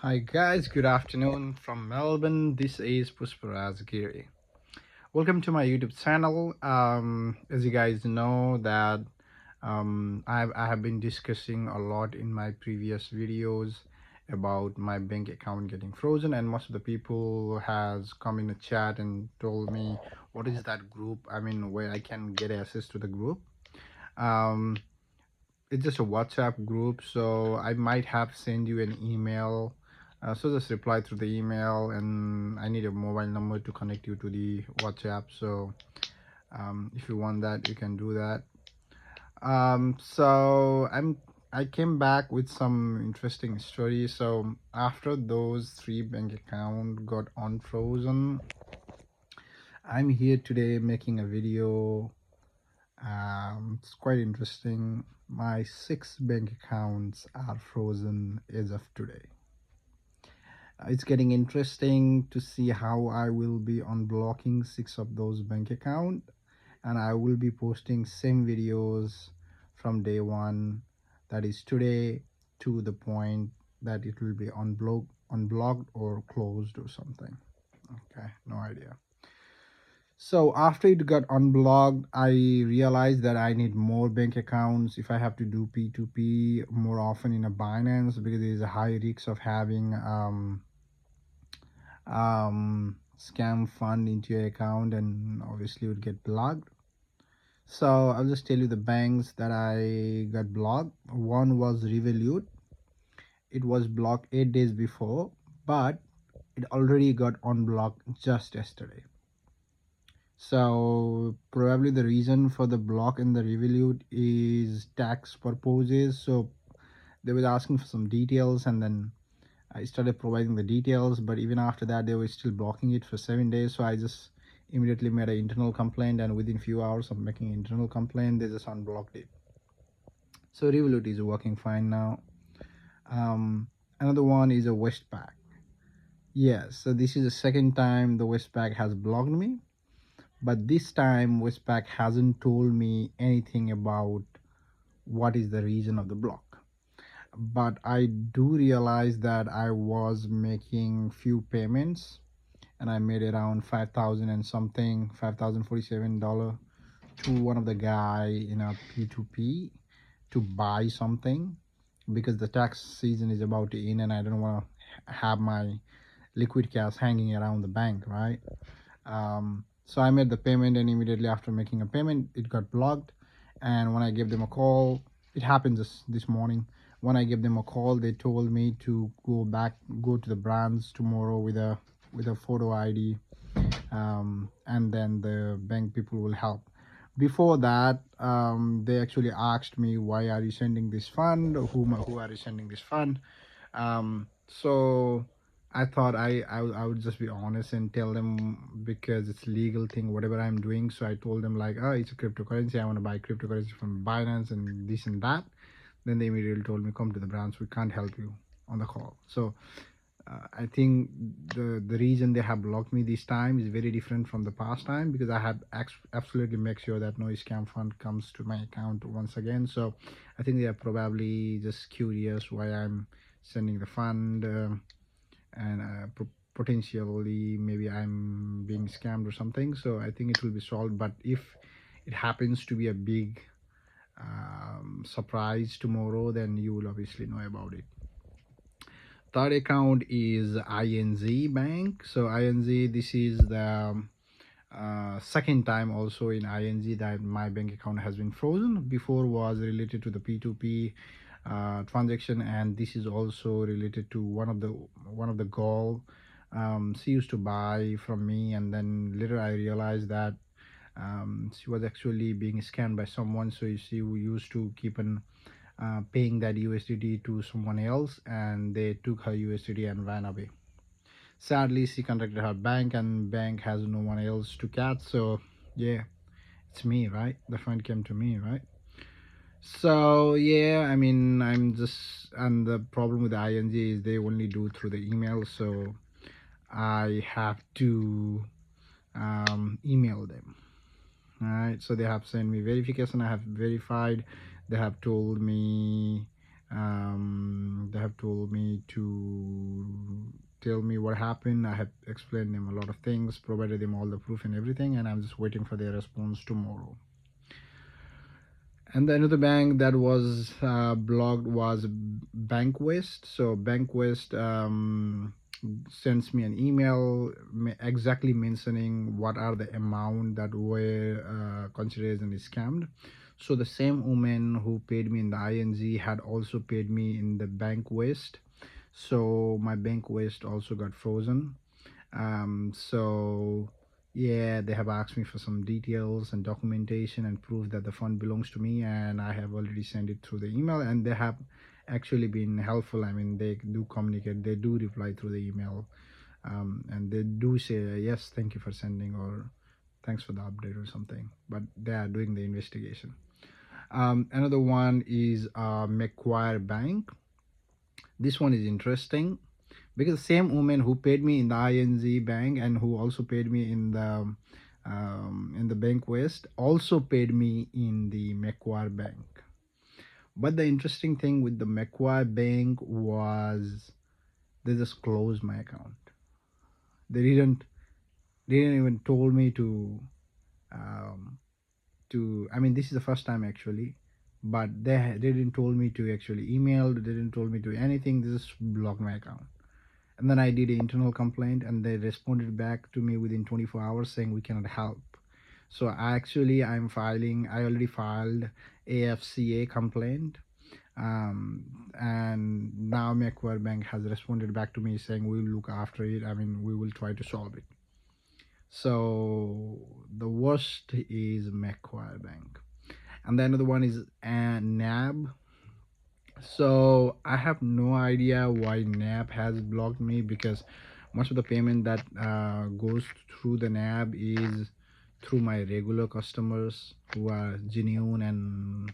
Hi guys, good afternoon from Melbourne. This is Pushparaj Giri. Welcome to my YouTube channel. As you guys know that I have been discussing a lot in my previous videos about my bank account getting frozen, and most of the people has come in a chat and told me what is that group, where I can get access to the group. um, it's just a WhatsApp group, so I might have send you an email. So just reply through the email, and I need a mobile number to connect you to the WhatsApp. So if you want that, you can do that. I came back with some interesting stories. So after those three bank account got unfrozen, I'm here today making a video. It's quite interesting. My six bank accounts are frozen as of today. It's getting interesting to see how I will be unblocking six of those bank accounts, and I will be posting same videos from day one, that is today, to the point that it will be unblocked or closed or something. Okay, no idea. So after it got unblocked, I realized that I need more bank accounts if I have to do P2P more often in a Binance, because there is a high risk of having scam fund into your account, and obviously it would get blocked. So I'll just tell you the banks that I got blocked. One was Revolut. It was blocked 8 days before, but it already got unblocked just yesterday. So probably the reason for the block in the Revolut is tax purposes. So they were asking for some details, and then I started providing the details, but even after that they were still blocking it for 7 days. So I just immediately made an internal complaint, and within few hours of making an internal complaint, they just unblocked it. So Revolut is working fine now. Another one is a Westpac. Yes, so this is the second time the Westpac has blocked me, but this time Westpac hasn't told me anything about what is the reason of the block. But I do realize that I was making few payments, and I made around 5,000 and something, $5,047 to one of the guy in a P2P to buy something, because the tax season is about to end and I don't want to have my liquid cash hanging around the bank, right? So I made the payment, and immediately after making a payment, it got blocked. And when I gave them a call, it happened this morning. When I gave them a call, they told me to go to the branch tomorrow with a photo ID, and then the bank people will help. Before that, they actually asked me, why are you sending this fund? Who are you sending this fund? So I thought I would just be honest and tell them, because it's a legal thing whatever I'm doing. So I told them like, oh, it's a cryptocurrency, I want to buy cryptocurrency from Binance and this and that. Then they immediately told me, come to the branch, we can't help you on the call. So I think the reason they have blocked me this time is very different from the past time, because I had absolutely make sure that no scam fund comes to my account once again. So I think they are probably just curious why I'm sending the fund, and potentially maybe I'm being scammed or something. So I think it will be solved. But if it happens to be a big surprise tomorrow, then you will obviously know about it. Third account is INZ Bank. So INZ, this is the second time also in INZ that my bank account has been frozen. Before was related to the P2P transaction, and this is also related to one of the girl. She used to buy from me, and then later I realized that she was actually being scammed by someone. So she used to keep an paying that USDT to someone else, and they took her USDT and ran away. Sadly, she contacted her bank, and bank has no one else to catch. So yeah, it's me, right? The fund came to me, right? So yeah, I'm just, and the problem with the ING is they only do through the email, so I have to email them. All right, so they have sent me verification, I have verified. They have told me They have told me to tell me what happened. I have explained them a lot of things, provided them all the proof and everything, and I'm just waiting for their response tomorrow. And the another bank that was blocked was BankWest. So BankWest sends me an email exactly mentioning what are the amount that were considered as scammed. So the same woman who paid me in the ING had also paid me in the BankWest. So my BankWest also got frozen. So yeah, they have asked me for some details and documentation and proof that the fund belongs to me, and I have already sent it through the email, and they have actually been helpful. I mean, they do communicate, they do reply through the email, and they do say yes, thank you for sending, or thanks for the update or something, but they are doing the investigation. Another one is Macquarie Bank. This one is interesting because the same woman who paid me in the ING bank and who also paid me in the BankWest also paid me in the Macquarie Bank. But the interesting thing with the Macquarie Bank was they just closed my account. They didn't even told me um, to. I mean, this is the first time actually, but they didn't told me to actually email. They didn't told me to anything. They just blocked my account. And then I did an internal complaint, and they responded back to me within 24 hours saying we cannot help. So I already filed AFCA complaint. And now Macquarie Bank has responded back to me saying we will look after it. I mean, we will try to solve it. So the worst is Macquarie Bank. And the another one is NAB. So I have no idea why NAB has blocked me, because most of the payment that goes through the NAB is through my regular customers who are genuine and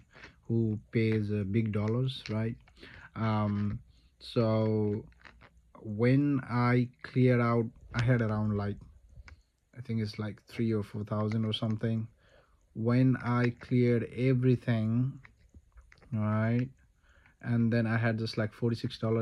who pays big dollars, right? So when I cleared out, I had around like, I think it's like 3 or 4 thousand or something. When I cleared everything, right, and then I had just like $46